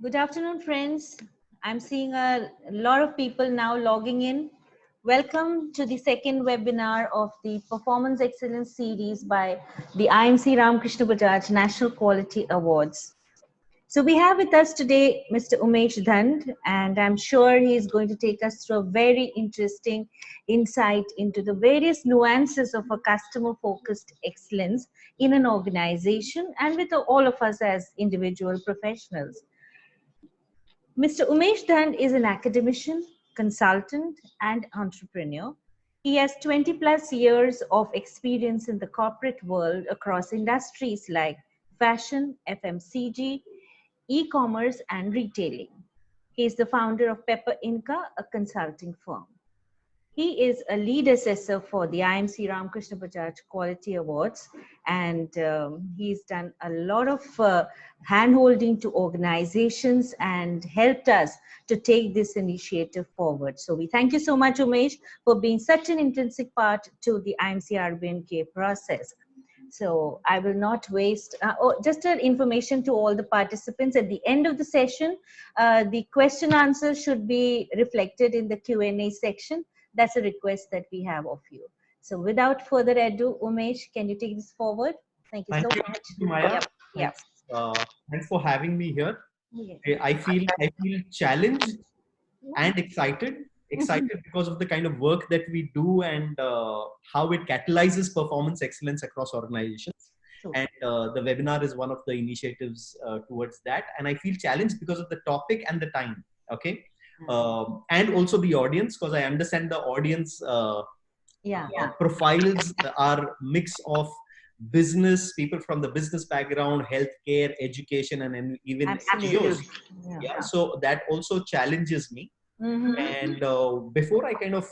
Good afternoon, friends. I'm seeing a lot of people now logging in. Welcome to the second webinar of the Performance Excellence Series by the IMC Ramkrishna Bajaj National Quality Awards. So we have with us today Mr. Umesh Dhand, and I'm sure he's going to take us through a very interesting insight into the various nuances of a customer-focused excellence in an organization and with all of us as individual professionals. Mr. Umesh Dhand is an academician, consultant, and entrepreneur. He has 20 plus years of experience in the corporate world across industries like fashion, FMCG, e-commerce, and retailing. He is the founder of Pepper Inca, a consulting firm. He is a lead assessor for the IMC Ramkrishna Bajaj Quality Awards, and he's done a lot of hand-holding to organizations and helped us to take this initiative forward. So we thank you so much, Umesh, for being such an intrinsic part to the IMC RBNQA process. So I will not waste, just an information to all the participants at the end of the session, the question answers should be reflected in the Q&A section. That's a request that we have of you. So without further ado, Umesh, can you take this forward? Thank you so much. Thank you, Maya. Yep. Thanks for having me here. Yes. I feel challenged and excited because of the kind of work that we do and how it catalyzes performance excellence across organizations. True. And the webinar is one of the initiatives towards that. And I feel challenged because of the topic and the time. Okay. And also the audience, because I understand the audience profiles are mix of business, people from the business background, healthcare, education, and even NGOs. Yeah. So that also challenges me. And before I kind of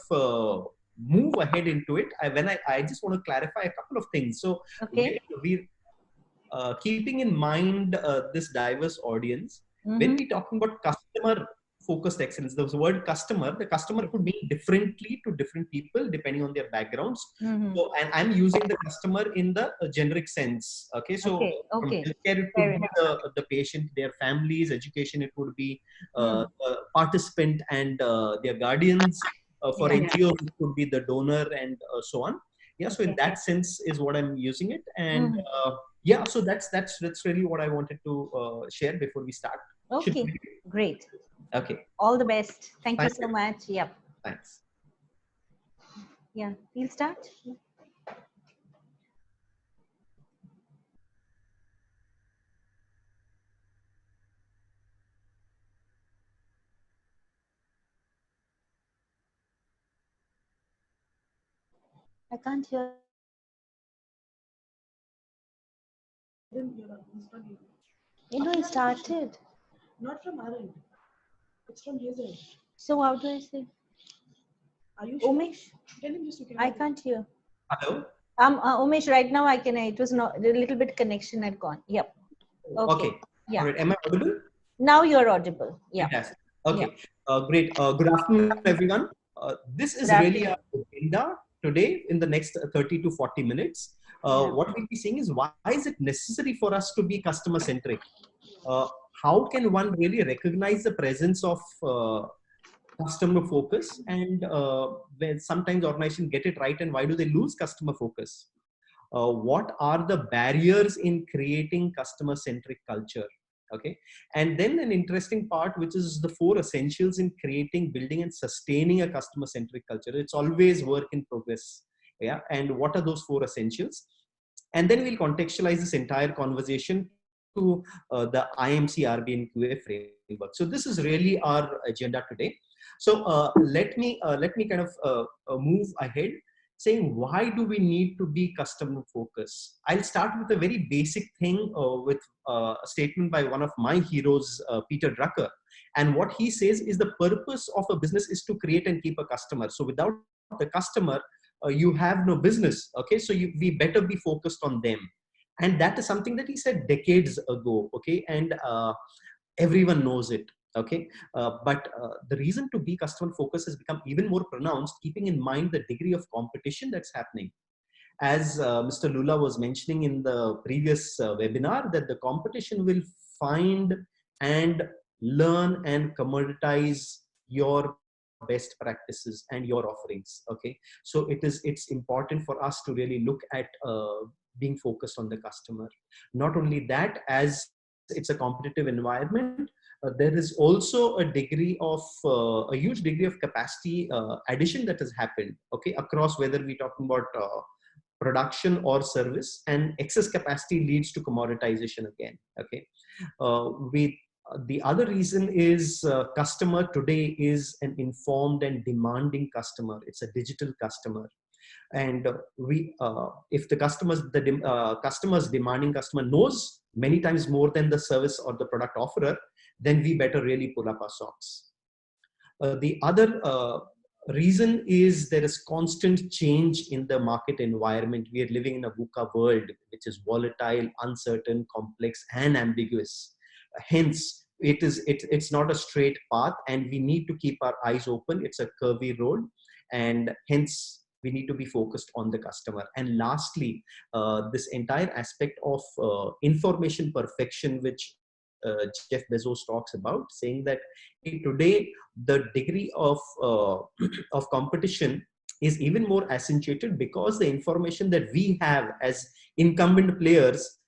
move ahead into it, I just want to clarify a couple of things. So we're keeping in mind this diverse audience, when we're talking about customer focused excellence, the word the customer could mean differently to different people depending on their backgrounds. So, and I'm using the customer in the generic sense. Okay, so from healthcare it could be the patient, their families; education it would be participant and their guardians. For NGOs it could be the donor and so on. Yeah, so in that sense is what I'm using it, and yeah, so that's really what I wanted to share before we start. Okay, great. Okay. All the best. Thank you so much. Yep. Thanks. Yeah, we'll start. I can't hear. You know, it started. Not from our end. It's from his end. So how do I say? Are you sure? Umesh? Tell him just you can. I can't hear. Hello? Umesh, right now I can. It was not a little bit connection had gone. Yep. Okay. Yeah. All right. Am I audible? Now you're audible. Yeah. Fantastic. Okay. Great. Good afternoon, everyone. This is really our agenda today in the next 30 to 40 minutes. What we'll be seeing is why is it necessary for us to be customer centric? How can one really recognize the presence of customer focus, and when sometimes organizations get it right, and why do they lose customer focus? What are the barriers in creating customer centric culture? Okay, and then an interesting part, which is the 4 essentials in creating, building, and sustaining a customer centric culture. It's always work in progress. Yeah, and what are those 4 essentials? And then we'll contextualize this entire conversation to the IMC RBNQA framework. So this is really our agenda today. So let me kind of move ahead, saying why do we need to be customer focused? I'll start with a very basic thing with a statement by one of my heroes, Peter Drucker. And what he says is the purpose of a business is to create and keep a customer. So without the customer, you have no business. Okay, so we better be focused on them. And that is something that he said decades ago. Okay, and everyone knows it. Okay, but the reason to be customer focused has become even more pronounced, keeping in mind the degree of competition that's happening. As Mr. Lula was mentioning in the previous webinar, that the competition will find and learn and commoditize your best practices and your offerings. Okay, so it's important for us to really look at being focused on the customer. Not only that, as it's a competitive environment, there is also a degree of a huge degree of capacity addition that has happened, okay, across, whether we're talking about production or service, and excess capacity leads to commoditization again. Okay, we the other reason is customer today is an informed and demanding customer. It's a digital customer, and if the customer's demanding customer knows many times more than the service or the product offerer, then we better really pull up our socks. The other reason is there is constant change in the market environment. We are living in a VUCA world, which is volatile, uncertain, complex, and ambiguous. Hence, it's not a straight path, and we need to keep our eyes open. It's a curvy road, and hence we need to be focused on the customer. And lastly, this entire aspect of information perfection, which Jeff Bezos talks about, saying that today the degree of of competition is even more accentuated because the information that we have as incumbent players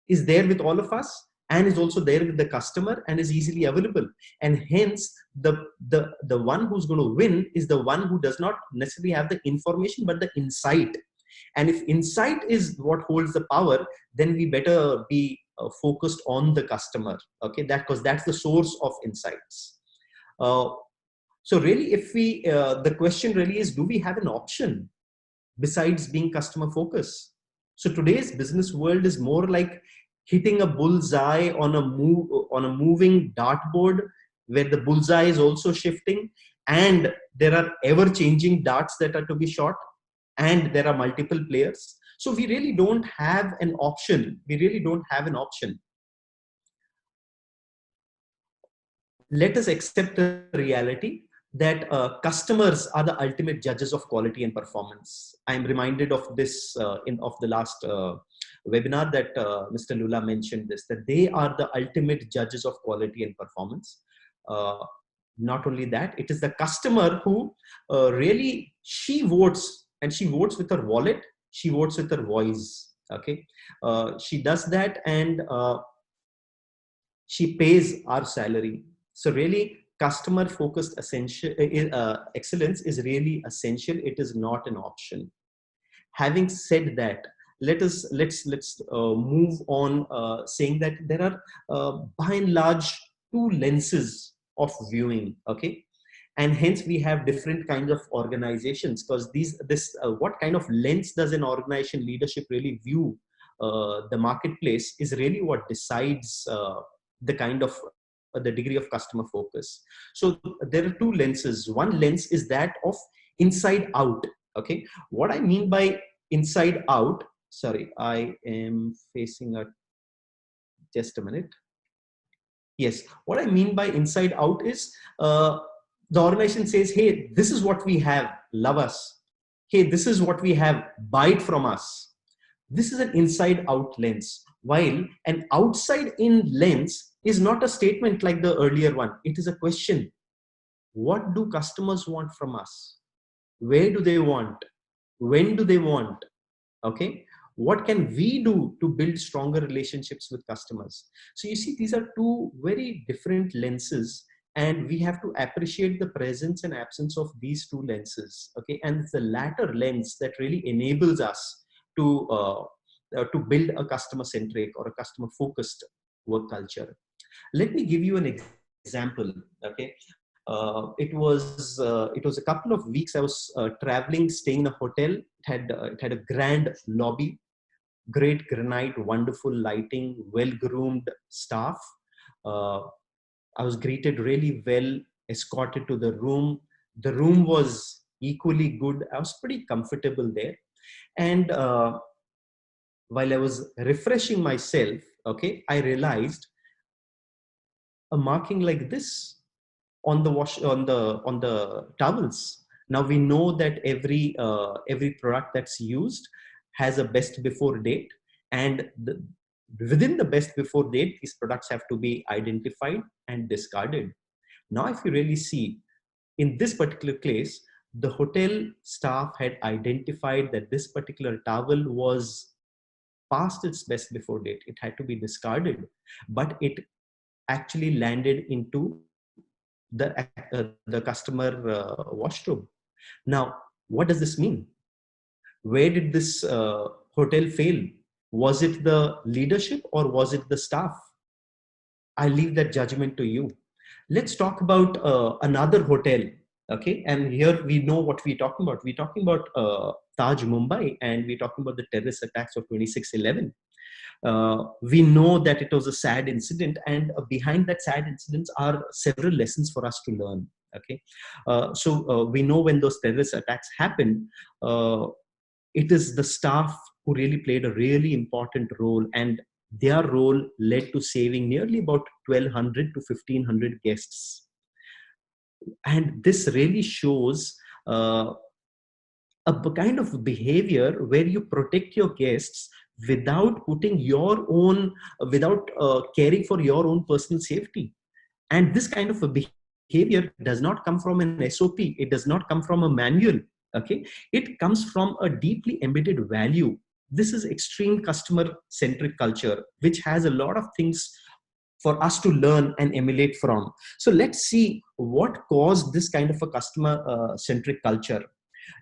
is there with all of us, and is also there with the customer, and is easily available. And hence the one who's going to win is the one who does not necessarily have the information but the insight. And if insight is what holds the power, then we better be focused on the customer. Okay, because that's the source of insights. So really, if we the question really is, do we have an option besides being customer focused? So today's business world is more like hitting a bullseye on a moving dartboard, where the bullseye is also shifting, and there are ever changing darts that are to be shot, and there are multiple players. So we really don't have an option. Let us accept the reality that customers are the ultimate judges of quality and performance. I'm reminded of this of the last webinar that Mr. Lula mentioned this, that they are the ultimate judges of quality and performance. Not only that, it is the customer who really, she votes, and she votes with her wallet, she votes with her voice. Okay, she does that, and she pays our salary. So really, customer focused excellence is really essential. It is not an option. Having said that, let's move on, saying that there are by and large two lenses of viewing. Okay, and hence we have different kinds of organizations, because what kind of lens does an organization leadership really view the marketplace is really what decides the kind of the degree of customer focus. So there are two lenses. One lens is that of inside out. Okay, what I mean by inside out, sorry, I am facing a, just a minute. Yes, what I mean by inside out is the organization says, hey, this is what we have, love us. Hey, this is what we have, buy it from us. This is an inside out lens, while an outside in lens is not a statement like the earlier one. It is a question. What do customers want from us? Where do they want? When do they want? Okay, what can we do to build stronger relationships with customers? So you see, these are two very different lenses, and we have to appreciate the presence and absence of these two lenses. Okay, and it's the latter lens that really enables us to build a customer centric or a customer focused work culture. Let me give you an example. Okay, it was a couple of weeks. I was traveling, staying in a hotel. It had a grand lobby, great granite, wonderful lighting, well groomed staff. I was greeted really well, escorted to the room. The room was equally good. I was pretty comfortable there, and while I was refreshing myself, okay, I realized a marking like this on the on the towels. Now we know that every product that's used has a best before date, and within the best before date, these products have to be identified and discarded. Now, if you really see, in this particular case, the hotel staff had identified that this particular towel was past its best before date. It had to be discarded, but it actually landed into the customer washroom. Now, what does this mean? Where did this hotel fail? Was it the leadership or was it the staff? I leave that judgment to you. Let's talk about another hotel. Okay, and here we know what we're talking about. We're talking about Taj Mumbai, and we're talking about the terrorist attacks of 26/11. We know that it was a sad incident, and behind that sad incidents are several lessons for us to learn. Okay, so we know when those terrorist attacks happened, it is the staff who really played a really important role, and their role led to saving nearly about 1,200 to 1,500 guests. And this really shows a kind of behavior where you protect your guests without putting your own, without caring for your own personal safety. And this kind of a behavior does not come from an SOP. It does not come from a manual. Okay, it comes from a deeply embedded value. This is extreme customer centric culture, which has a lot of things for us to learn and emulate from. So let's see what caused this kind of a customer centric culture.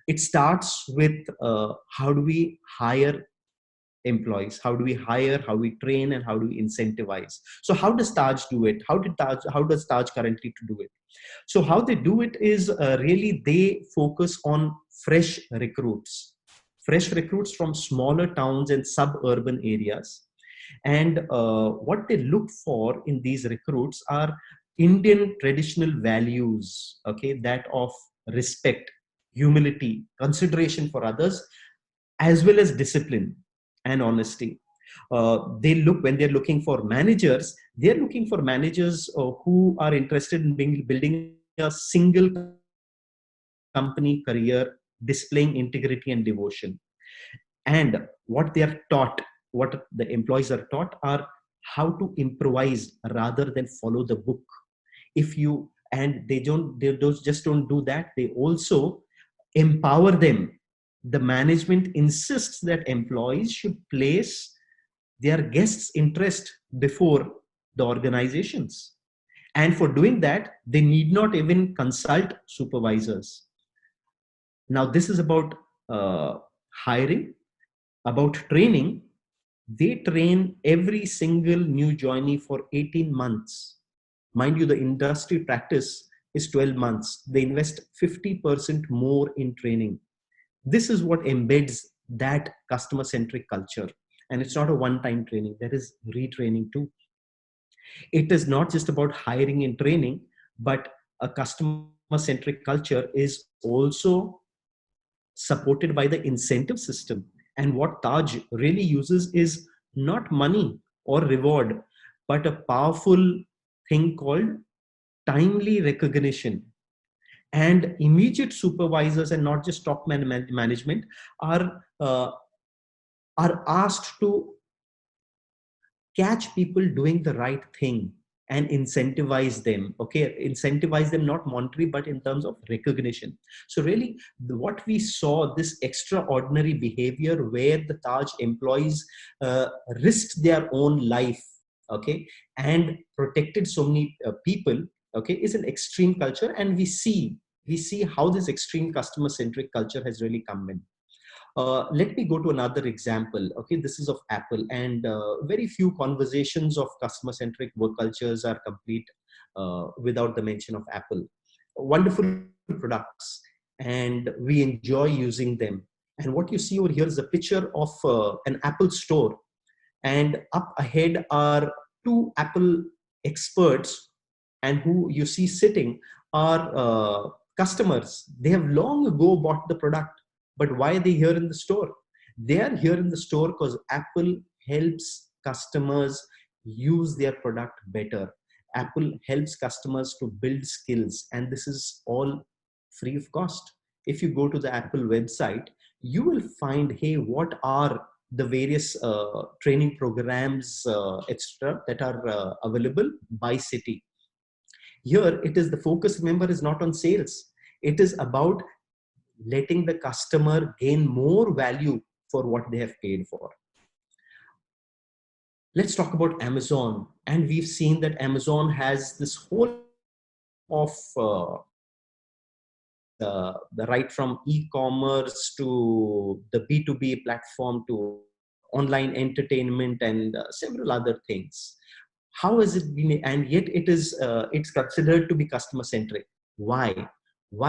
It starts with how do we hire employees, how do we hire, how we train, and how do we incentivize. So how does Taj do it? How does Taj currently to do it? So how they do it is really they focus on fresh recruits from smaller towns and suburban areas. And what they look for in these recruits are Indian traditional values, okay, that of respect, humility, consideration for others, as well as discipline and honesty. When they're looking for managers, they're looking for managers who are interested in building a single company career, displaying integrity and devotion. And what they are taught, what the employees are taught, are how to improvise rather than follow the book. If you and they just don't do that, they also empower them. The management insists that employees should place their guests' interest before the organizations. And for doing that, they need not even consult supervisors. Now, this is about hiring, about training. They train every single new joinee for 18 months. Mind you, the industry practice is 12 months. They invest 50% more in training. This is what embeds that customer centric culture. And it's not a one-time training, there is retraining too. It is not just about hiring and training, but a customer centric culture is also supported by the incentive system. And what Taj really uses is not money or reward, but a powerful thing called timely recognition. And immediate supervisors, and not just top management, are asked to catch people doing the right thing and incentivize them. Okay, incentivize them not monetary, but in terms of recognition. So really, what we saw, this extraordinary behavior where the Taj employees risked their own life, okay, and protected so many people, okay, is an extreme culture. And we see how this extreme customer centric culture has really come in. Let me go to another example. Okay, this is of Apple, and very few conversations of customer-centric work cultures are complete without the mention of Apple. Wonderful products, and we enjoy using them. And what you see over here is a picture of an Apple store, and up ahead are two Apple experts, and who you see sitting are customers. They have long ago bought the product. But why are they here in the store? They are here in the store because Apple helps customers use their product better. Apple helps customers to build skills, and this is all free of cost. If you go to the Apple website, you will find, hey, what are the various training programs, etc., that are available by city. Here, it is the focus, remember, is not on sales. It is about letting the customer gain more value for what they have paid for. Let's talk about Amazon. And we've seen that Amazon has this whole of the right from e-commerce to the B2B platform to online entertainment and several other things. How has it been? And yet it is it's considered to be customer centric. Why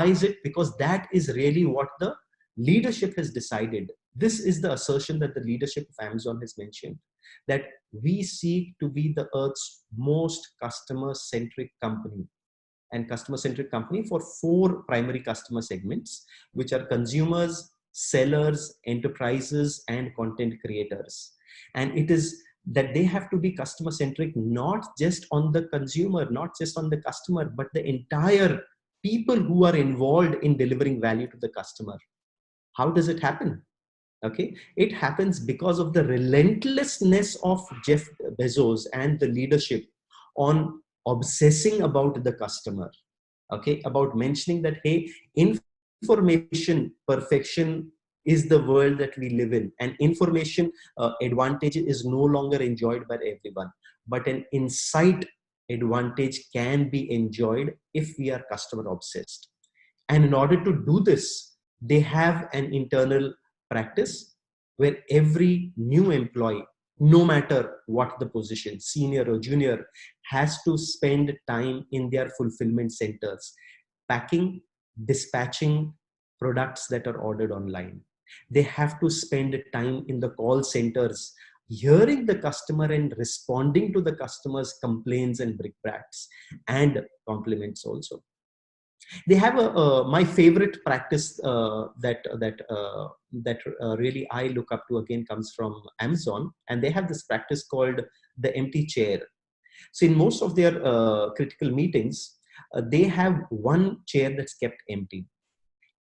is it? Because that is really what the leadership has decided. This is the assertion that the leadership of Amazon has mentioned, that we seek to be the earth's most customer centric company, and customer centric company for 4 primary customer segments, which are consumers, sellers, enterprises, and content creators. And it is that they have to be customer centric, not just on the consumer, not just on the customer, but the entire people who are involved in delivering value to the customer. How does it happen? Okay, it happens because of the relentlessness of Jeff Bezos and the leadership on obsessing about the customer. Okay, about mentioning that, hey, information perfection is the world that we live in, and information advantage is no longer enjoyed by everyone, but an insight advantage can be enjoyed if we are customer obsessed. And in order to do this, they have an internal practice where every new employee, no matter what the position, senior or junior, has to spend time in their fulfillment centers, packing, dispatching products that are ordered online. They have to spend time in the call centers, hearing the customer and responding to the customer's complaints and brickbats and compliments also. They have my favorite practice that really I look up to, again, comes from Amazon, and they have this practice called the empty chair. So in most of their critical meetings, they have one chair that's kept empty.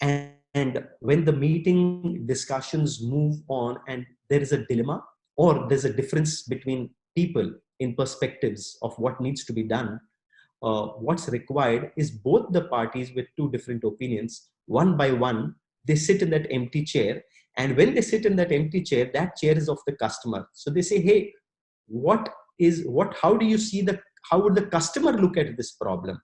And when the meeting discussions move on and there is a dilemma or there's a difference between people in perspectives of what needs to be done, what's required is both the parties with 2 different opinions, one by one, they sit in that empty chair. And when they sit in that empty chair, that chair is of the customer. So they say, hey, how do you see how would the customer look at this problem?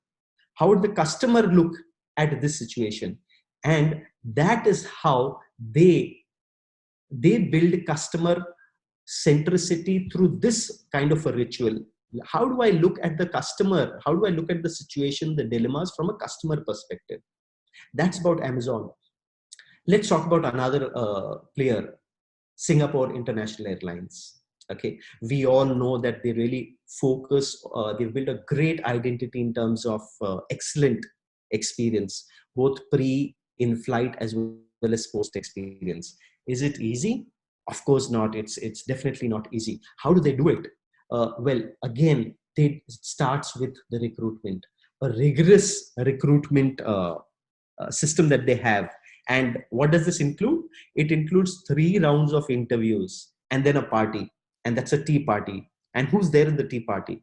How would the customer look at this situation? And that is how they build customer centricity through this kind of a ritual. How do I look at the customer? How do I look at the situation, the dilemmas from a customer perspective? That's about Amazon. Let's talk about another player, Singapore International Airlines. Okay, we all know that they really focus, they've built a great identity in terms of excellent experience, both in-flight as well as post-experience. Is it easy? Of course not. It's definitely not easy. How do they do it? Well, again, it starts with the recruitment, a rigorous recruitment system that they have. And what does this include? It includes 3 rounds of interviews and then a party, and that's a tea party. And who's there in the tea party?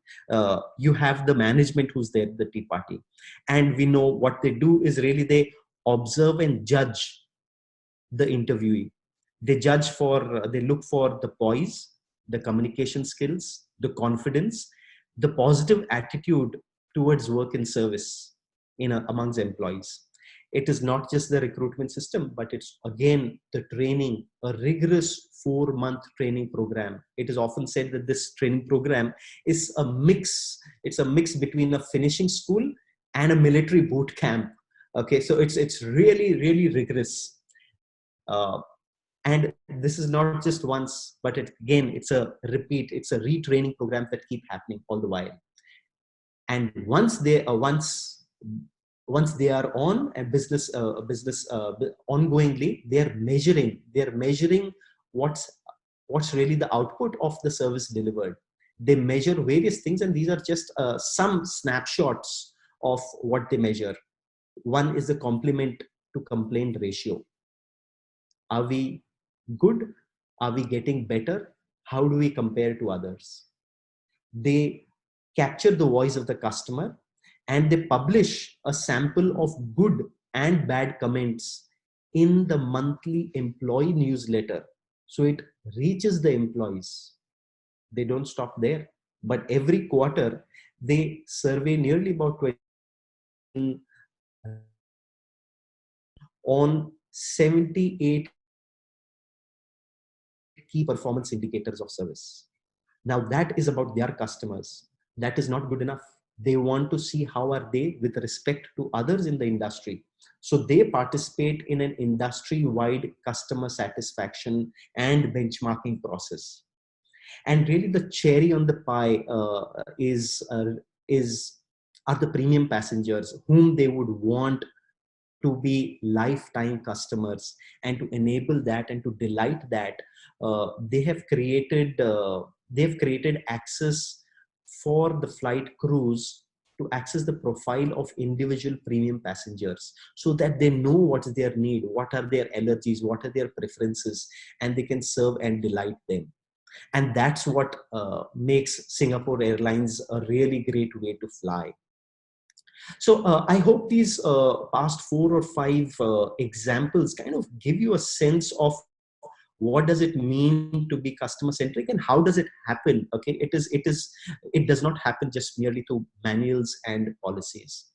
You have the management who's there in the tea party. And we know what they do is really they observe and judge the interviewee. They look for the poise, the communication skills, the confidence, the positive attitude towards work and service amongst employees. It is not just the recruitment system, but it's again the training, a rigorous 4-month training program. It is often said that this training program is a mix. It's a mix between a finishing school and a military boot camp. Okay, so it's really, really rigorous. And this is not just once, but it's a repeat, it's a retraining program that keep happening all the while. And once they are on a business ongoingly, they're measuring what's really the output of the service delivered. They measure various things, and these are just some snapshots of what they measure. One is the compliment to complaint ratio. Are we good? Are we getting better? How do we compare to others? They capture the voice of the customer and they publish a sample of good and bad comments in the monthly employee newsletter. So it reaches the employees. They don't stop there, but every quarter they survey nearly about 20 on 78 key performance indicators of service. Now that is about their customers. That is not good enough. They want to see how are they with respect to others in the industry. So they participate in an industry-wide customer satisfaction and benchmarking process. And really the cherry on the pie are the premium passengers whom they would want to be lifetime customers. And to enable that and to delight that, they have created access for the flight crews to access the profile of individual premium passengers, so that they know what's their need, what are their allergies, what are their preferences, and they can serve and delight them. And that's what makes Singapore Airlines a really great way to fly. So I hope these past 4 or 5 examples kind of give you a sense of what does it mean to be customer centric and how does it happen. Okay, it does not happen just merely through manuals and policies.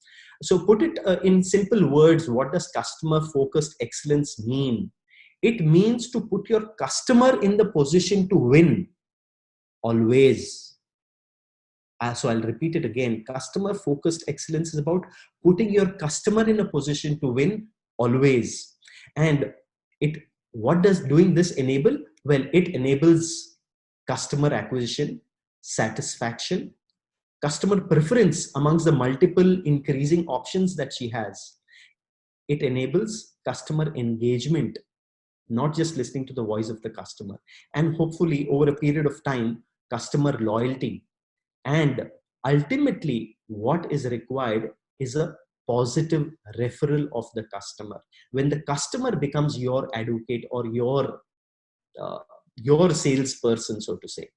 So put it in simple words, what does customer focused excellence mean? It means to put your customer in the position to win always. So I'll repeat it again. Customer focused excellence is about putting your customer in a position to win always. And what does doing this enable? Well, it enables customer acquisition, satisfaction, customer preference amongst the multiple increasing options that she has. It enables customer engagement, not just listening to the voice of the customer. And hopefully over a period of time, customer loyalty. And ultimately, what is required is a positive referral of the customer. When the customer becomes your advocate or your salesperson, so to say.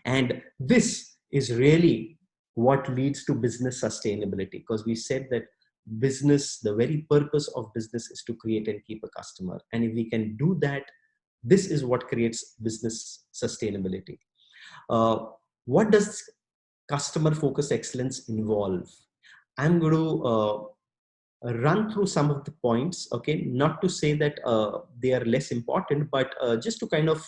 And this is really what leads to business sustainability, because we said that business, the very purpose of business is to create and keep a customer. And if we can do that, this is what creates business sustainability. What does customer focused excellence involve? I'm going to run through some of the points, okay, not to say that they are less important, but just to kind of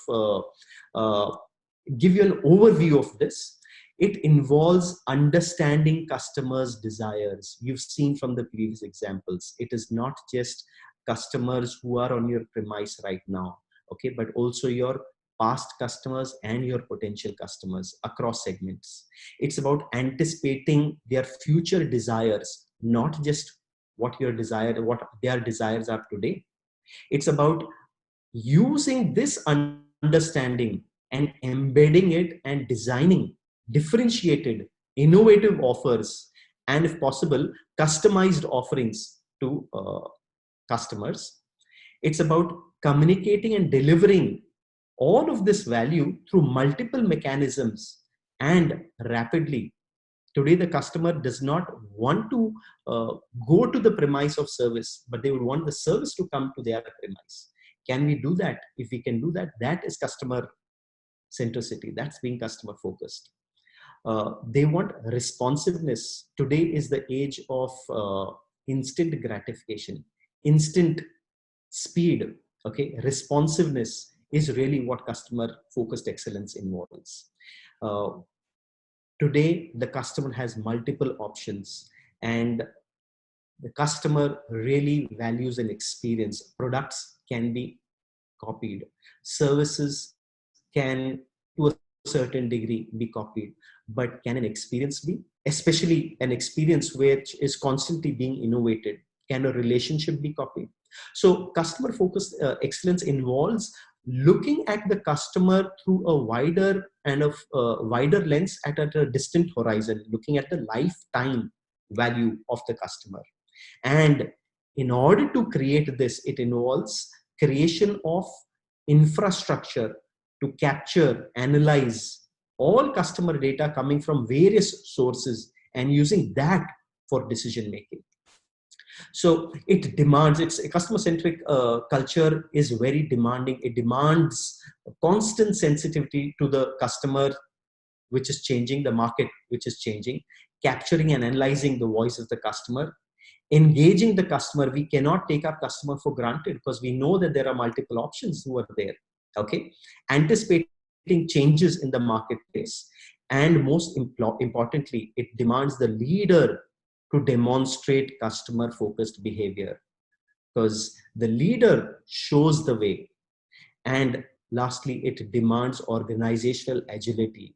give you an overview of this. It involves understanding customers' desires. You've seen from the previous examples, it is not just customers who are on your premise right now, okay, but also your past customers and your potential customers across segments. It's about anticipating their future desires, not just what their desires are today. It's about using this understanding and embedding it and designing differentiated, innovative offers, and if possible, customized offerings to customers. It's about communicating and delivering all of this value through multiple mechanisms and rapidly. Today, the customer does not want to go to the premise of service, but they would want the service to come to their premise. Can we do that? If we can do that, that is customer centricity. That's being customer focused. They want responsiveness. Today is the age of instant gratification, instant speed. Okay, responsiveness is really what customer focused excellence involves. Today, the customer has multiple options, and the customer really values an experience. Products can be copied. Services can, to a certain degree, be copied. But can an experience be? Especially an experience which is constantly being innovated. Can a relationship be copied? So customer focused excellence involves looking at the customer through a wider wider lens at a distant horizon, looking at the lifetime value of the customer. And in order to create this, it involves creation of infrastructure to capture, analyze all customer data coming from various sources and using that for decision making. So it demands, it's a customer centric culture is very demanding. It demands constant sensitivity to the customer, which is changing, the market, which is changing, capturing and analyzing the voice of the customer, engaging the customer. We cannot take our customer for granted because we know that there are multiple options who are there. Okay. Anticipating changes in the marketplace. And most importantly, it demands the leader to demonstrate customer focused behavior, because the leader shows the way. And lastly, it demands organizational agility.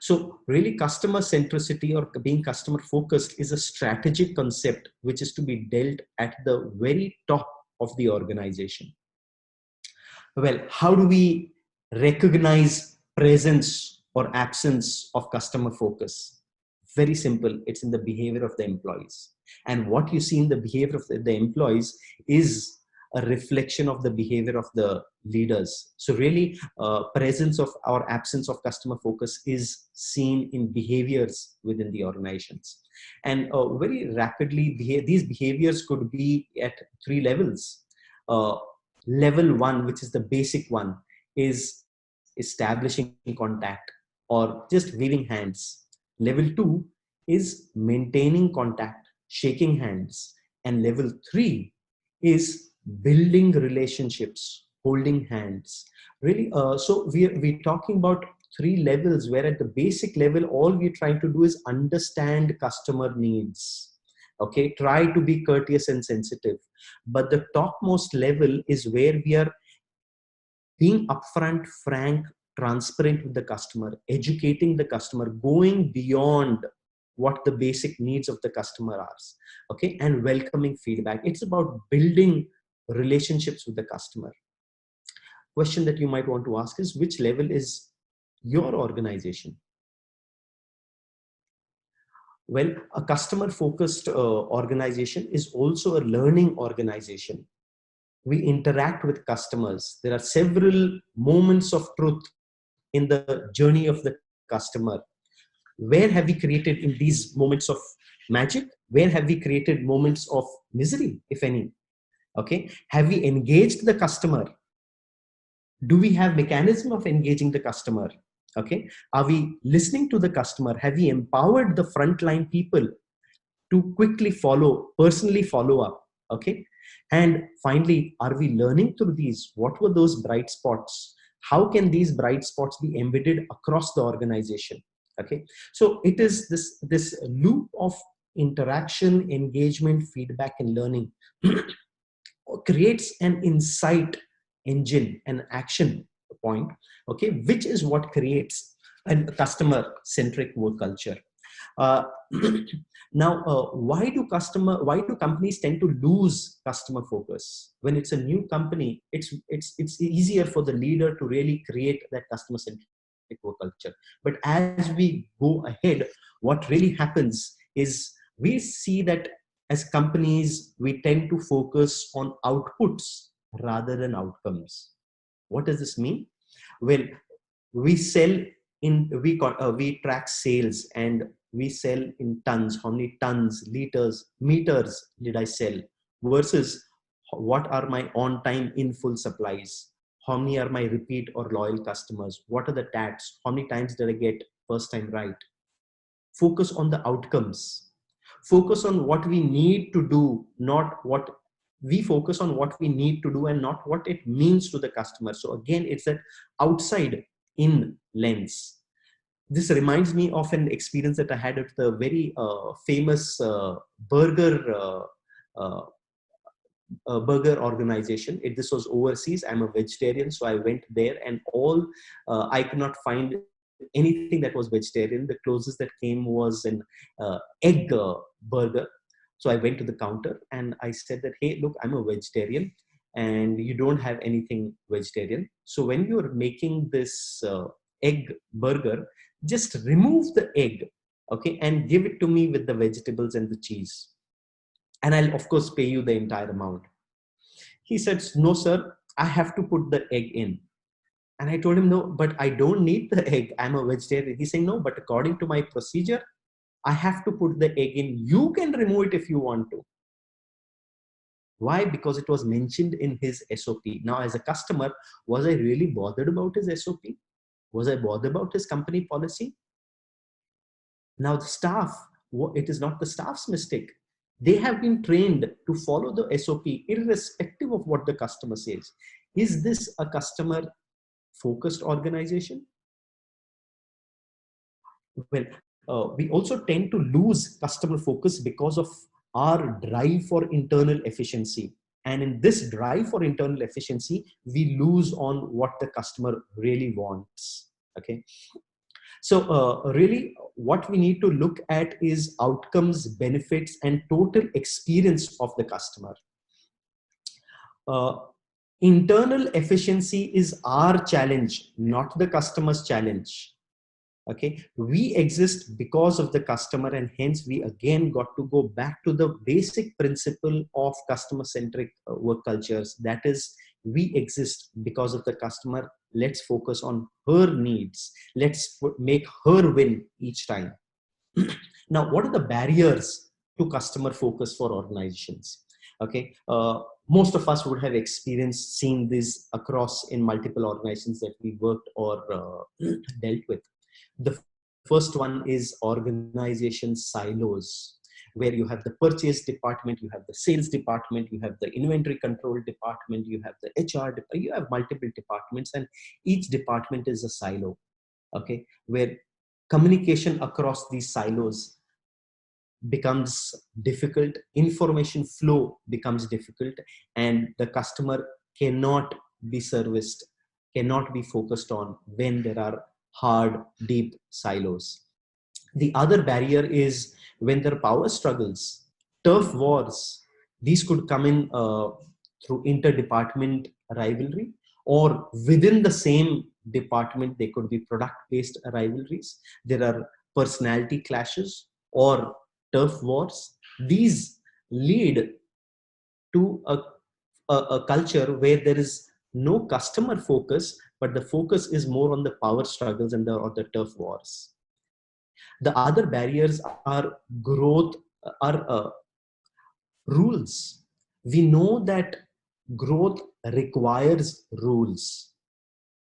So really, customer centricity or being customer focused is a strategic concept which is to be dealt at the very top of the organization. Well, how do we recognize presence or absence of customer focus? Very simple. It's in the behavior of the employees. And what you see in the behavior of the employees is a reflection of the behavior of the leaders. So really, presence of or absence of customer focus is seen in behaviors within the organizations. And very rapidly, these behaviors could be at three levels. Level one, which is the basic one, is establishing contact or just waving hands. Level two is maintaining contact, shaking hands. And level three is building relationships, holding hands. Really, so we're talking about three levels, where at the basic level, all we're trying to do is understand customer needs. Okay, try to be courteous and sensitive. But the topmost level is where we are being upfront, frank, transparent with the customer, educating the customer, going beyond what the basic needs of the customer are. Okay, and welcoming feedback. It's about building relationships with the customer. Question that you might want to ask is, which level is your organization? Well, a customer focused organization is also a learning organization. We interact with customers. There are several moments of truth in the journey of the customer. Where have we created in these moments of magic? Where have we created moments of misery, if any? Okay. Have we engaged the customer? Do we have mechanism of engaging the customer? Okay. Are we listening to the customer? Have we empowered the frontline people to quickly follow, personally follow up? Okay. And finally, are we learning through these? What were those bright spots? How can these bright spots be embedded across the organization? Okay. So it is this loop of interaction, engagement, feedback, and learning creates an insight engine, an action point, okay, which is what creates a customer centric work culture. Now, why do companies tend to lose customer focus? When it's a new company, it's easier for the leader to really create that customer centric work culture. But as we go ahead, what really happens is we see that as companies, we tend to focus on outputs rather than outcomes. What does this mean? Well, we track sales, and we sell in tons. How many tons, liters, meters did I sell? Versus what are my on-time in full supplies? How many are my repeat or loyal customers? What are the tags? How many times did I get first time right? Focus on the outcomes. Focus on what we need to do, not what we focus on what we need to do and not what it means to the customer. So again, it's that outside in lens. This reminds me of an experience that I had at the very famous burger organization. This was overseas. I'm a vegetarian, so I went there, and I could not find anything that was vegetarian. The closest that came was an egg burger. So I went to the counter and I said that, hey, look, I'm a vegetarian and you don't have anything vegetarian. So when you're making this egg burger, just remove the egg, okay, and give it to me with the vegetables and the cheese. And I'll of course pay you the entire amount. He said, no, sir, I have to put the egg in. And I told him, no, but I don't need the egg. I'm a vegetarian. He's saying, no, but according to my procedure, I have to put the egg in. You can remove it if you want to. Why? Because it was mentioned in his SOP. Now, as a customer, was I really bothered about his SOP? Was I bothered about his company policy? Now, the staff, it is not the staff's mistake. They have been trained to follow the SOP irrespective of what the customer says. Is this a customer focused organization? Well, we also tend to lose customer focus because of our drive for internal efficiency. And in this drive for internal efficiency, we lose on what the customer really wants. Okay. So really what we need to look at is outcomes, benefits, and total experience of the customer. Internal efficiency is our challenge, not the customer's challenge. Okay, we exist because of the customer, and hence we again got to go back to the basic principle of customer-centric work cultures. That is, we exist because of the customer. Let's focus on her needs. Let's make her win each time. Now, what are the barriers to customer focus for organizations? Okay, most of us would have experienced seeing this across in multiple organizations that we worked or dealt with. The first one is organization silos, where you have the purchase department, you have the sales department, you have the inventory control department, you have the HR department, you have multiple departments, and each department is a silo. Okay, where communication across these silos becomes difficult, information flow becomes difficult, and the customer cannot be serviced, cannot be focused on when there are hard, deep silos. The other barrier is when there are power struggles, turf wars. These could come in through inter-department rivalry, or within the same department, they could be product-based rivalries. There are personality clashes or turf wars. These lead to a culture where there is no customer focus, but the focus is more on the power struggles and or the turf wars. The other barriers are growth, are rules. We know that growth requires rules,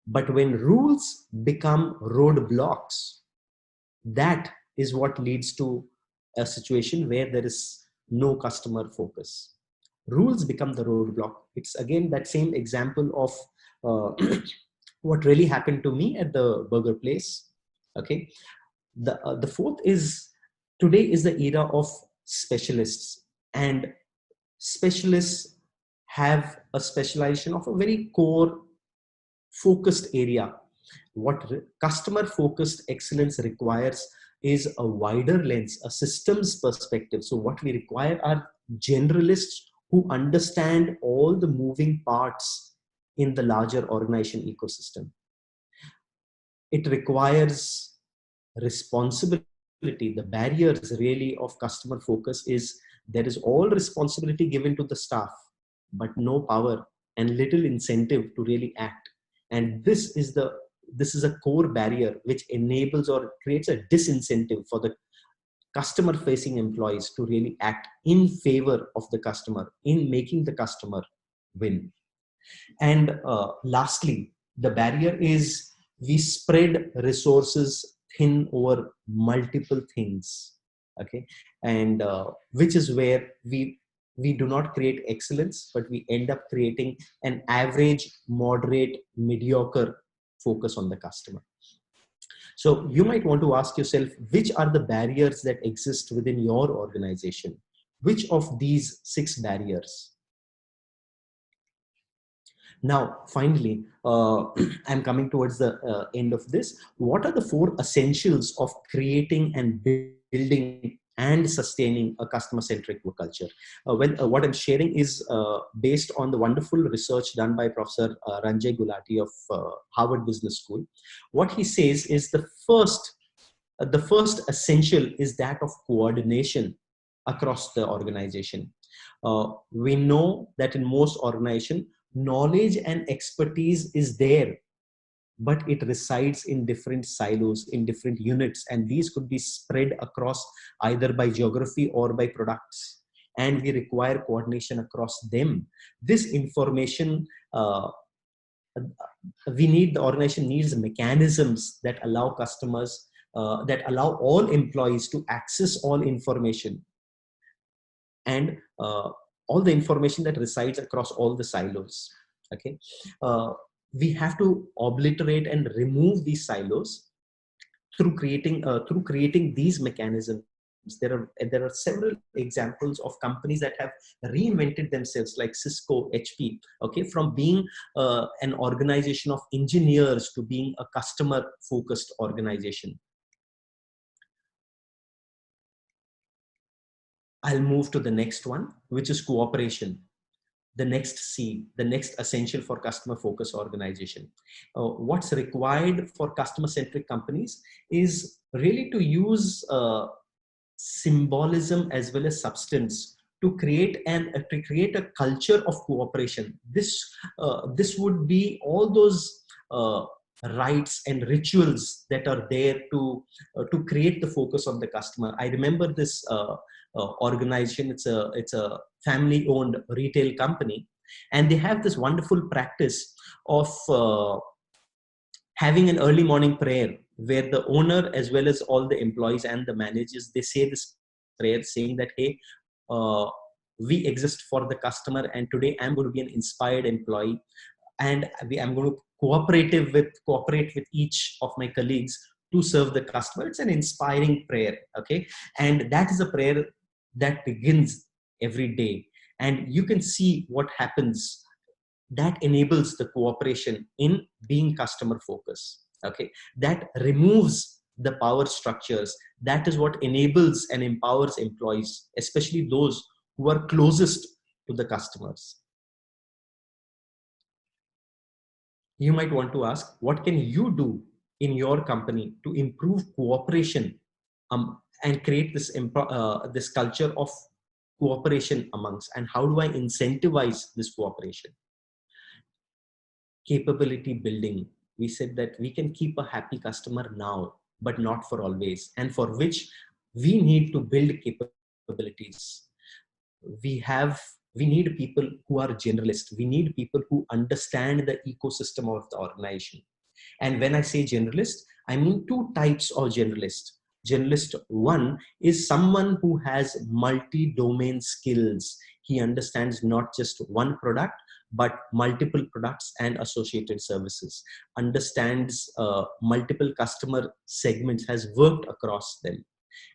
but when rules become roadblocks, that is what leads to a situation where there is no customer focus. Rules become the roadblock. It's again that same example of what really happened to me at the burger place. Okay, the fourth is, today is the era of specialists, and specialists have a specialization of a very core focused area. What customer focused excellence requires is a wider lens, a systems perspective. So what we require are generalists who understand all the moving parts in the larger organization ecosystem. It requires responsibility. The barriers really of customer focus is there is all responsibility given to the staff, but no power and little incentive to really act. And this is a core barrier which enables or creates a disincentive for the customer facing employees to really act in favor of the customer, in making the customer win. And lastly, the barrier is we spread resources thin over multiple things. Okay, and which is where we do not create excellence, but we end up creating an average, moderate, mediocre focus on the customer. So you might want to ask yourself, which are the barriers that exist within your organization? Which of these 6 barriers? Now, finally, I'm coming towards the end of this. What are the 4 essentials of creating and building and sustaining a customer-centric work culture? What I'm sharing is based on the wonderful research done by Professor Ranjay Gulati of Harvard Business School. What he says is the first essential is that of coordination across the organization. We know that in most organizations, knowledge and expertise is there, but it resides in different silos, in different units, and these could be spread across either by geography or by products, and we require coordination across them. This information, the organization needs mechanisms that allow customers, that allow all employees to access all information, and all the information that resides across all the silos. Okay, we have to obliterate and remove these silos through creating these mechanisms. There are several examples of companies that have reinvented themselves, like Cisco, HP. Okay, from being an organization of engineers to being a customer-focused organization. I'll move to the next one, which is cooperation. The next C, the next essential for customer focused organization. What's required for customer centric companies is really to use symbolism as well as substance to create a culture of cooperation. This would be all those rites and rituals that are there to create the focus of the customer. I remember this organization. It's a family owned retail company, and they have this wonderful practice of having an early morning prayer where the owner as well as all the employees and the managers, they say this prayer saying that, hey, we exist for the customer, and today I'm going to be an inspired employee, and I'm going to cooperate with each of my colleagues to serve the customer. It's an inspiring prayer. Okay, and that is a prayer that begins every day, and you can see what happens. That enables the cooperation in being customer focused. Okay, that removes the power structures. That is what enables and empowers employees, especially those who are closest to the customers. You might want to ask, what can you do in your company to improve cooperation and create this culture of cooperation amongst, and how do I incentivize this cooperation? Capability building. We said that we can keep a happy customer now, but not for always, and for which we need to build capabilities. We need people who are generalists. We need people who understand the ecosystem of the organization. And when I say generalist, I mean two types of generalist. Generalist one is someone who has multi-domain skills. He understands not just one product, but multiple products and associated services, understands multiple customer segments, has worked across them.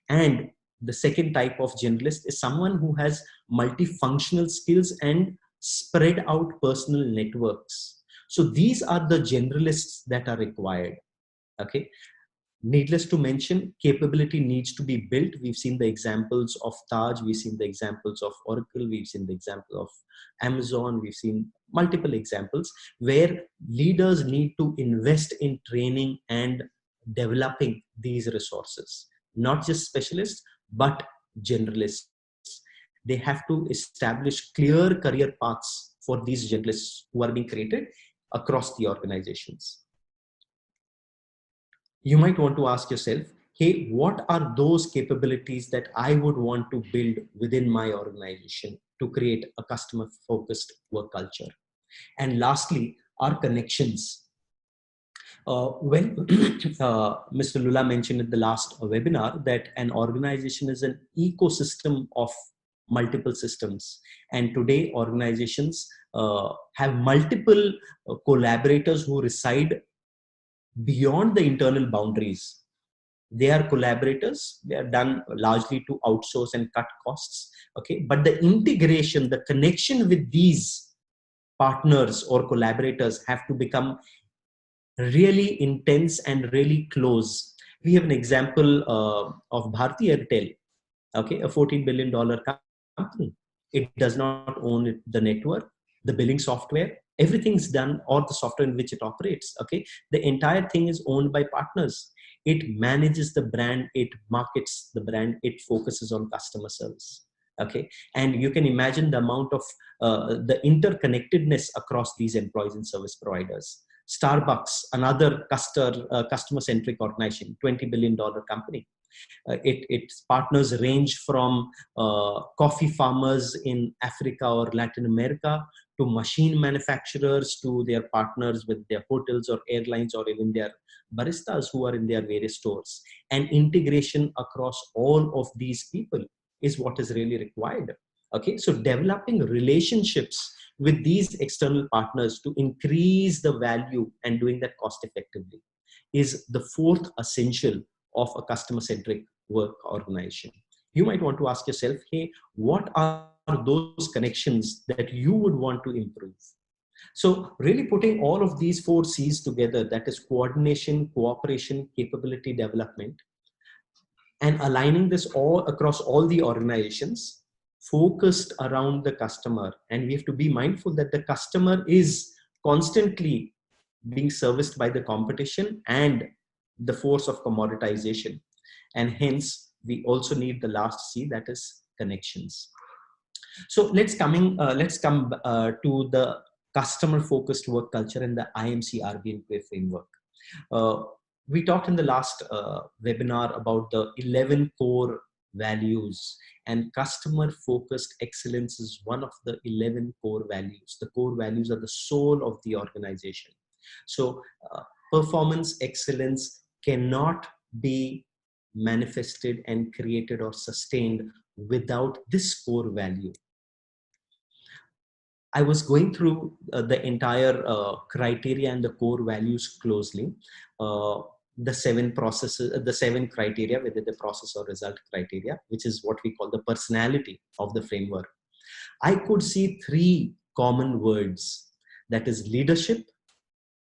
And the second type of generalist is someone who has multifunctional skills and spread out personal networks. So these are the generalists that are required. Okay. Needless to mention, capability needs to be built. We've seen the examples of Taj, we've seen the examples of Oracle, we've seen the example of Amazon, we've seen multiple examples where leaders need to invest in training and developing these resources. Not just specialists, but generalists. They have to establish clear career paths for these generalists who are being created across the organizations. You might want to ask yourself, hey, what are those capabilities that I would want to build within my organization to create a customer-focused work culture? And lastly, our connections. Mr. Lula mentioned in the last webinar that an organization is an ecosystem of multiple systems. And today, organizations have multiple collaborators who reside beyond the internal boundaries. They are collaborators. They are done largely to outsource and cut costs. Okay, but the integration, the connection with these partners or collaborators have to become really intense and really close. We have an example of Bharti Airtel. Okay, a $14 billion company. It does not own the network, the billing software, everything's done, or the software in which it operates. Okay, the entire thing is owned by partners. It manages the brand, it markets the brand, it focuses on customer service. Okay, and you can imagine the amount of the interconnectedness across these employees and service providers. Starbucks, another customer-centric organization, $20 billion company. Its partners range from coffee farmers in Africa or Latin America to machine manufacturers to their partners with their hotels or airlines or even their baristas who are in their various stores. And integration across all of these people is what is really required. Okay, so developing relationships with these external partners to increase the value and doing that cost effectively is the fourth essential of a customer-centric work organization. You might want to ask yourself, hey, what are those connections that you would want to improve? So really putting all of these four C's together, that is coordination, cooperation, capability development, and aligning this all across all the organizations, focused around the customer. And we have to be mindful that the customer is constantly being serviced by the competition and the force of commoditization. And hence, we also need the last C, that is connections. So let's come to the customer-focused work culture and the IMC RBNQA framework. We talked in the last webinar about the 11 core values, and customer-focused excellence is one of the 11 core values. The core values are the soul of the organization. So performance excellence cannot be manifested and created or sustained without this core value. I was going through the entire criteria and the core values closely. The seven processes, the seven criteria, whether the process or result criteria, which is what we call the personality of the framework. I could see three common words, that is leadership,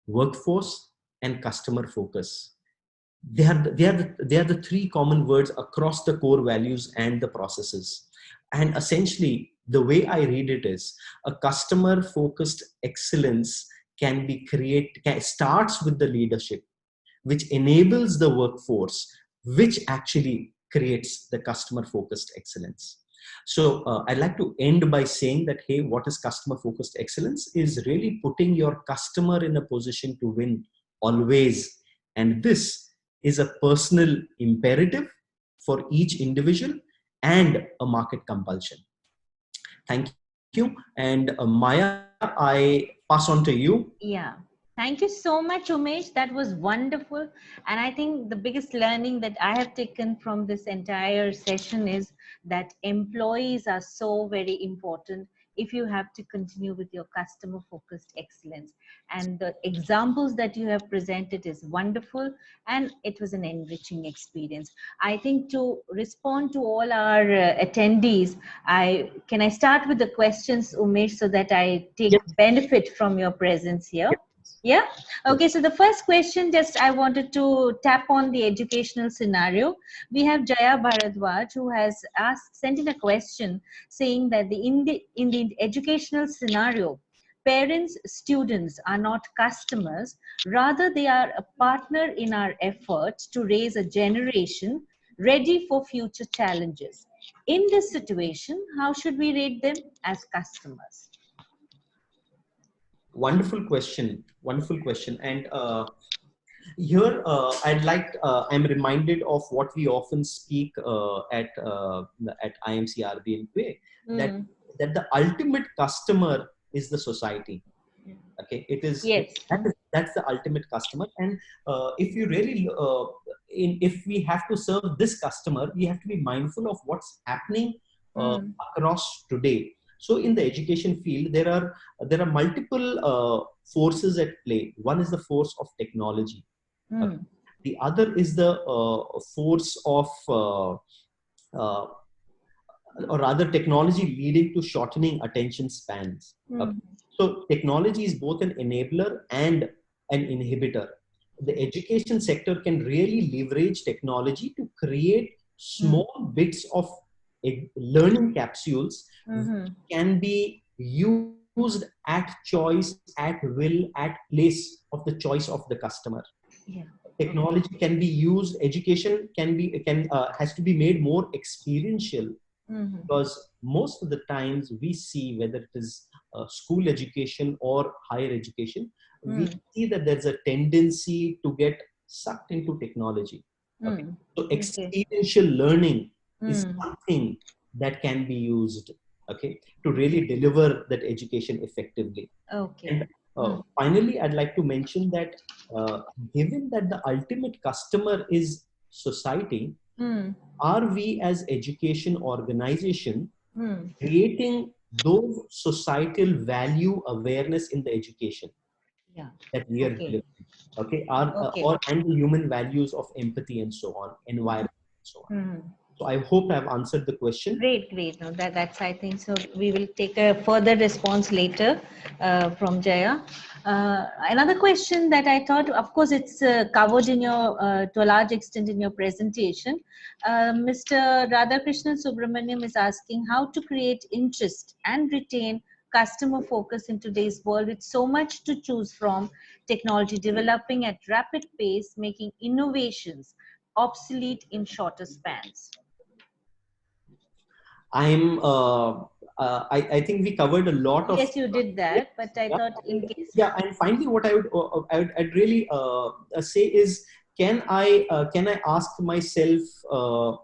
workforce, and customer focus. They are the three common words across the core values and the processes. And essentially, the way I read it is a customer focused excellence starts with the leadership, which enables the workforce, which actually creates the customer focused excellence. So I'd like to end by saying that, hey, what is customer focused excellence is really putting your customer in a position to win always. And this is a personal imperative for each individual and a market compulsion. Thank you. And Maya, I pass on to you. Yeah. Thank you so much, Umesh. That was wonderful. And I think the biggest learning that I have taken from this entire session is that employees are so very important if you have to continue with your customer focused excellence. And the examples that you have presented is wonderful, and it was an enriching experience. I think to respond to all our attendees, can I start with the questions, Umesh, so that I take benefit from your presence here? Yeah. Okay. So the first question, just I wanted to tap on the educational scenario. We have Jaya Bharadwaj, who has sent in a question saying that in the educational scenario, parents, students are not customers, rather they are a partner in our efforts to raise a generation ready for future challenges. In this situation, how should we rate them as customers? Wonderful question. Wonderful question. And here I'm reminded of what we often speak at IMC RBNQA, that the ultimate customer is the society. Okay, it is. Yes. That's the ultimate customer. And if you really, if we have to serve this customer, we have to be mindful of what's happening across today. So in the education field, there are multiple forces at play. One is the force of technology. The other is the force of, or rather, technology leading to shortening attention spans. So technology is both an enabler and an inhibitor. The education sector can really leverage technology to create small bits of learning capsules can be used at choice, at will, at place of the choice of the customer. Technology can be used, education has to be made more experiential, because most of the times we see, whether it is school education or higher education, we see that there's a tendency to get sucked into technology. Okay? So experiential learning is something that can be used, okay, to really deliver that education effectively. Okay. And finally, I'd like to mention that given that the ultimate customer is society, are we as education organization creating those societal value awareness in the education that we are delivering? Okay, and the human values of empathy and so on, environment and so on. So I hope I've answered the question. Great. No, that's, I think so. We will take a further response later from Jaya. Another question that I thought, of course, it's covered in your, to a large extent in your presentation. Mr. Radhakrishnan Subramaniam is asking how to create interest and retain customer focus in today's world with so much to choose from, technology developing at rapid pace, making innovations obsolete in shorter spans. I think we covered a lot of. Yes, you did that, but I thought in case. Yeah, and finally, what I'd really say is, can I ask myself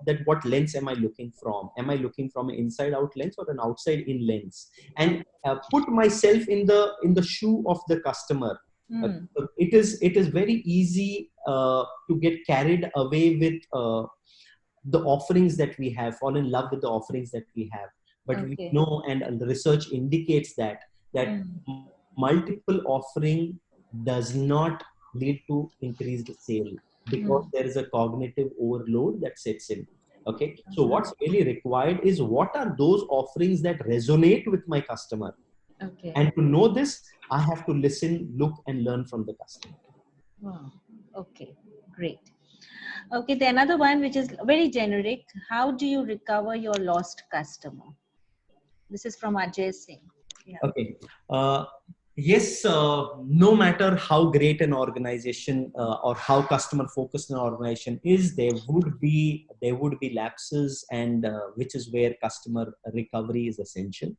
that what lens am I looking from? Am I looking from an inside-out lens or an outside-in lens? And put myself in the shoe of the customer. It is very easy to get carried away with the offerings that we have, fall in love with the offerings that we have. But we know, and the research indicates that multiple offering does not lead to increased sale, because there is a cognitive overload that sets in. Okay, so what's really required is, what are those offerings that resonate with my customer? Okay. And to know this, I have to listen, look, and learn from the customer. Wow. Okay, great. Okay, the another one which is very generic. How do you recover your lost customer? This is from Ajay Singh. Yeah. Okay. Yes, no matter how great an organization or how customer focused an organization is, there would be lapses, and which is where customer recovery is essential.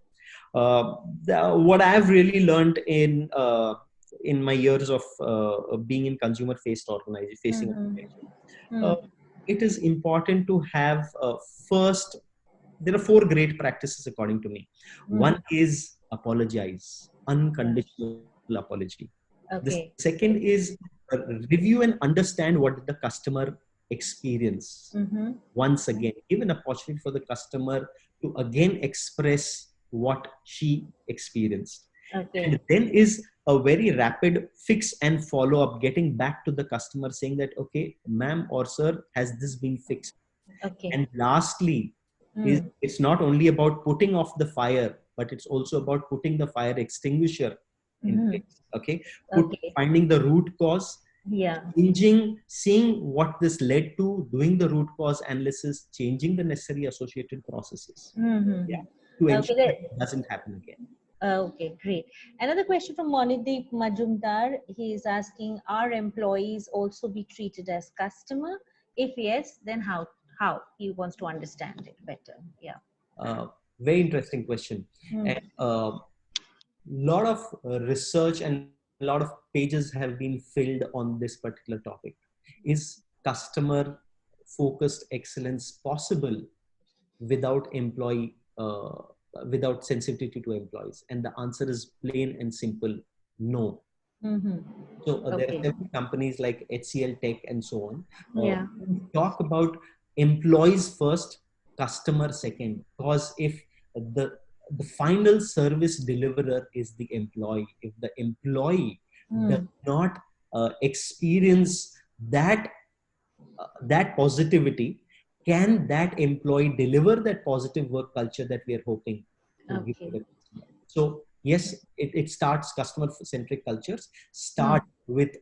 What I've really learned in my years of being in consumer facing organization, it is important to have first. There are 4 great practices according to me. One is apologize, unconditional apology. The second is review and understand what did the customer experience. Once again, give an opportunity for the customer to again express what she experienced. And then is a very rapid fix and follow up, getting back to the customer saying that, okay, ma'am or sir, has this been fixed? And lastly, it's not only about putting off the fire, but it's also about putting the fire extinguisher in place. Finding the root cause, seeing what this led to, doing the root cause analysis, changing the necessary associated processes to ensure that it doesn't happen again. Okay, great. Another question from Monideep Majumdar. He is asking, are employees also be treated as customer? If yes, then how? He wants to understand it better. Yeah. Very interesting question. And lot of research and a lot of pages have been filled on this particular topic. Is customer focused excellence possible without without sensitivity to employees? And the answer is plain and simple: no. So there are several companies like HCL Tech and so on. Talk about employees first, customer second. Because if the final service deliverer is the employee, if the employee does not experience that positivity, can that employee deliver that positive work culture that we are hoping to give to the customer? So yes, it starts, customer centric cultures start with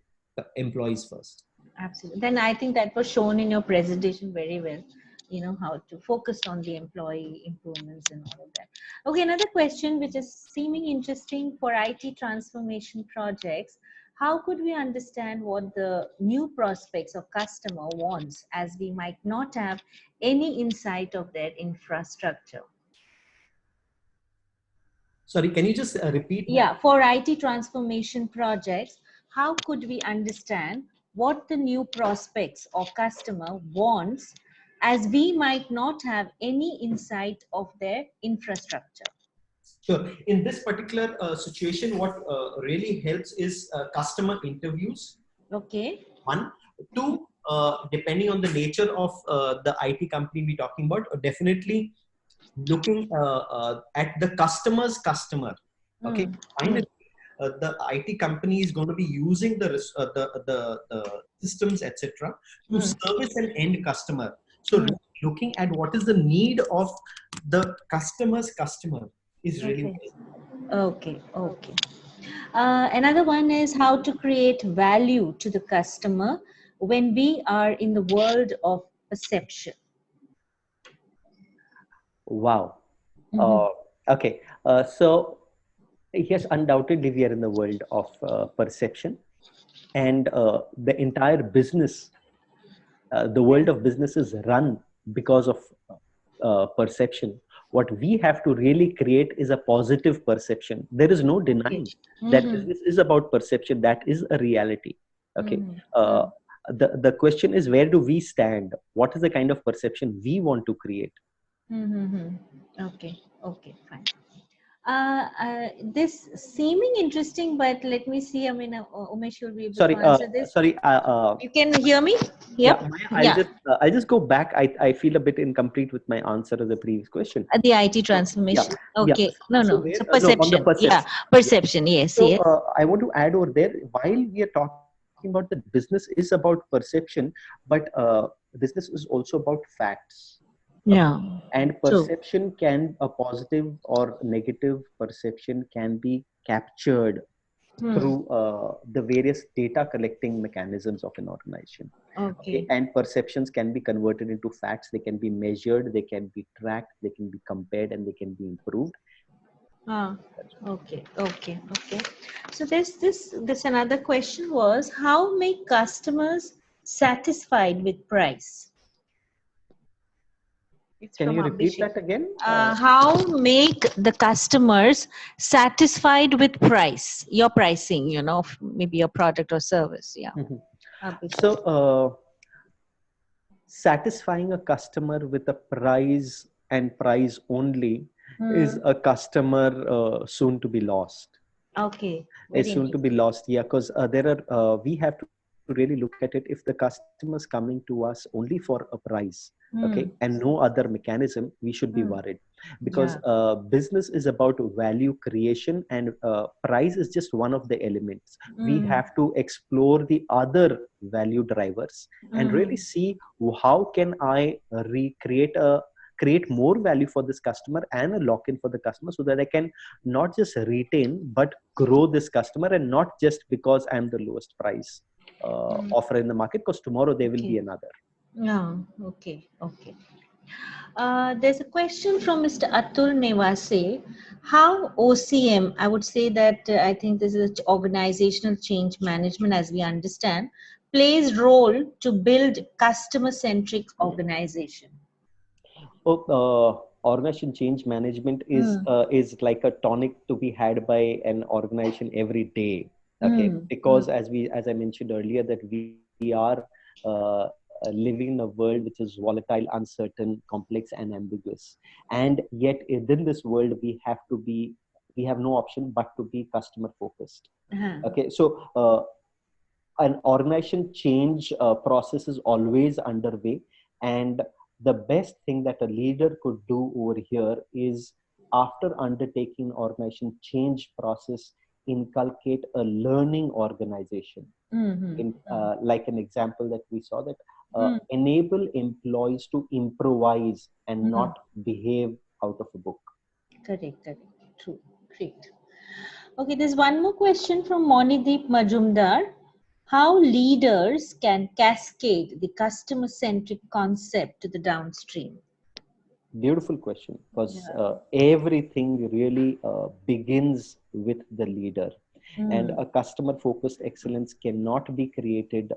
employees first. Absolutely. Then I think that was shown in your presentation very well. You know, how to focus on the employee improvements and all of that. Okay, another question which is seeming interesting for IT transformation projects. How could we understand what the new prospects of customer wants, as we might not have any insight of their infrastructure? Sorry, can you just repeat? Yeah, for IT transformation projects, how could we understand what the new prospects or customer wants, as we might not have any insight of their infrastructure? Sure. In this particular situation, what really helps is customer interviews. Okay. One, two, depending on the nature of the IT company we're talking about, definitely looking at the customer's customer. Okay, finally, the IT company is going to be using the systems, etc., to service an end customer. So, looking at what is the need of the customer's customer is really Okay. Okay. Another one is how to create value to the customer when we are in the world of perception. Wow. Okay. So yes, undoubtedly we are in the world of perception, and the entire business, the world of business is run because of perception. What we have to really create is a positive perception. There is no denying that business is about perception. That is a reality. Okay. The question is, where do we stand? What is the kind of perception we want to create? Okay. Okay. Fine. This seeming interesting, but let me see. I mean, Umesh will be able Sorry, to answer this. You can hear me? Yep. Yeah, I'll just go back. I feel a bit incomplete with my answer to the previous question. The IT transformation. Okay. Yeah. No. Where, So on the perception. perception. Yeah. Perception. Yes. So Yes. I want to add over there, while we are talking about the business is about perception, but business is also about facts. Yeah. And perception can, a positive or negative perception can be captured through the various data collecting mechanisms of an organization. Okay. And perceptions can be converted into facts. They can be measured, they can be tracked, they can be compared, and they can be improved. Okay. So this another question was, how make customers satisfied with price? Can you repeat that again? How make the customers satisfied with price? Your pricing, maybe your product or service. Yeah. So satisfying a customer with a price and price only is a customer soon to be lost. Okay. Is soon to be lost. Yeah, because we have to really look at it. If the customer's coming to us only for a price, okay, and no other mechanism, we should be worried, because business is about value creation, and price is just one of the elements. We have to explore the other value drivers and really see how can I create more value for this customer and a lock-in for the customer, so that I can not just retain but grow this customer, and not just because I'm the lowest price offer in the market, because tomorrow there will be another. Okay. There's a question from Mr. Atul Nevase. How OCM, I would say that I think this is organizational change management, as we understand, plays role to build customer-centric organization. Organization change management is like a tonic to be had by an organization every day. Okay, because as I mentioned earlier, that we are living in a world which is volatile, uncertain, complex, and ambiguous. And yet within this world, we have no option but to be customer focused. Okay, so an organization change process is always underway, and the best thing that a leader could do over here is, after undertaking organization change process, inculcate a learning organization. Like an example that we saw, that enable employees to improvise and not behave out of a book. Correct. True. Great. Okay, there's one more question from Monideep Majumdar. How leaders can cascade the customer-centric concept to the downstream? Beautiful question, because everything really begins with the leader. And a customer-focused excellence cannot be created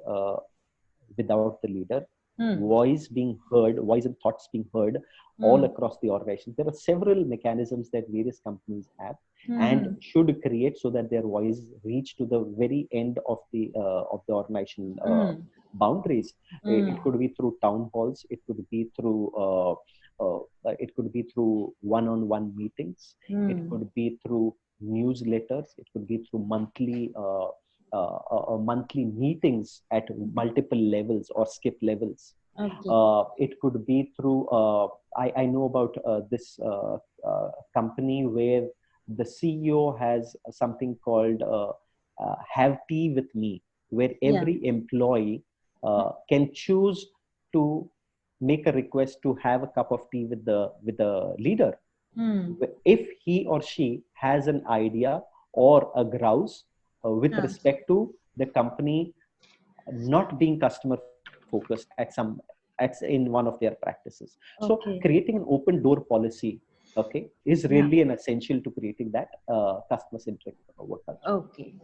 without the leader. voice being heard, voice and thoughts being heard all across the organization. There are several mechanisms that various companies have and should create so that their voice reach to the very end of the organization boundaries. It could be through town halls. It could be through one-on-one meetings. It could be through newsletters. It could be through monthly meetings at multiple levels or skip levels. It could be through I know about this company where the CEO has something called have tea with me, where every employee can choose to make a request to have a cup of tea with the leader. If he or she has an idea or a grouse with respect to the company not being customer focused in one of their practices. So creating an open door policy is really an essential to creating that customer centric work culture.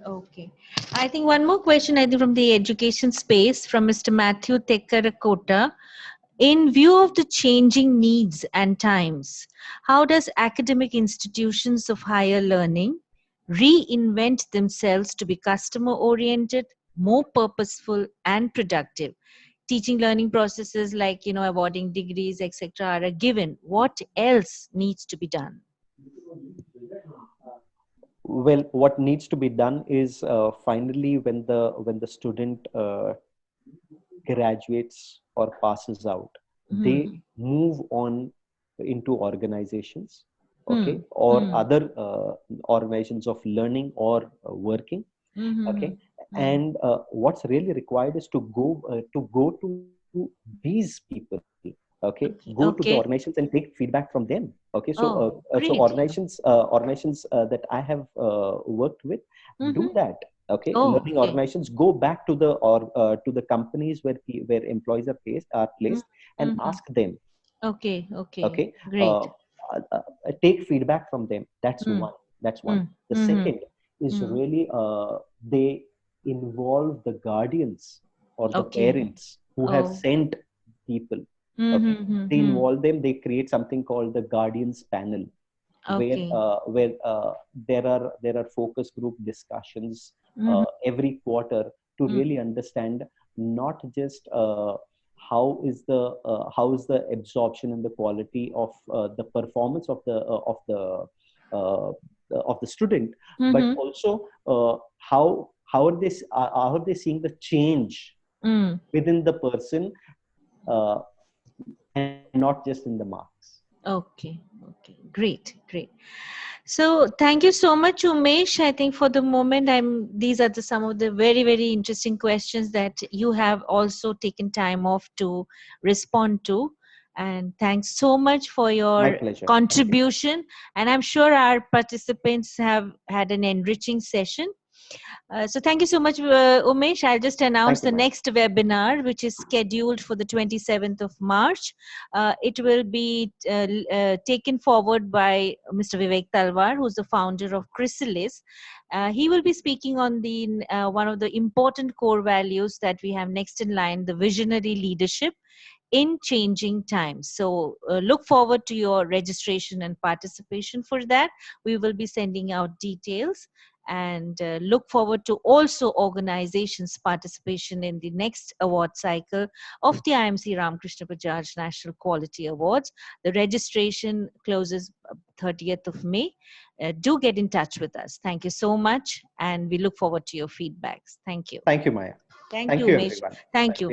Okay. I think one more question, I think from the education space, from Mr. Matthew Tekkarakota. In view of the changing needs and times, how does academic institutions of higher learning reinvent themselves to be customer oriented, more purposeful and productive? Teaching learning processes like, awarding degrees, etc. are a given. What else needs to be done? Well, what needs to be done is finally when the student graduates or passes out, they move on into organizations, or other organizations of learning or working. And what's really required is to go to these people. Go to the organizations and take feedback from them. So organizations that I have worked with do that. Learning organizations go back to the companies where employees are placed and ask them. Great. Take feedback from them. That's one. The second is really they involve the guardians or the parents who have sent people. They involve them. They create something called the guardians panel, where there are focus group discussions every quarter to really understand not just how is the absorption and the quality of the performance of the student, but also how are they seeing the change within the person, and not just in the marks. Great. So thank you so much, Umesh. I think for the moment, these are some of the very, very interesting questions that you have also taken time off to respond to. And thanks so much for your contribution. And I'm sure our participants have had an enriching session. So thank you so much, Umesh. I'll just announce the next webinar, which is scheduled for the 27th of March. It will be taken forward by Mr. Vivek Talwar, who's the founder of Chrysalis. He will be speaking on the one of the important core values that we have next in line, the visionary leadership in changing times. So look forward to your registration and participation for that. We will be sending out details, and look forward to also organizations' participation in the next award cycle of the IMC Ramkrishna Bajaj National Quality Awards. The registration closes 30th of May. Do get in touch with us. Thank you so much, and we look forward to your feedbacks. Thank you. Thank you, Maya. Thank you, Umesh. Everyone. Thank you.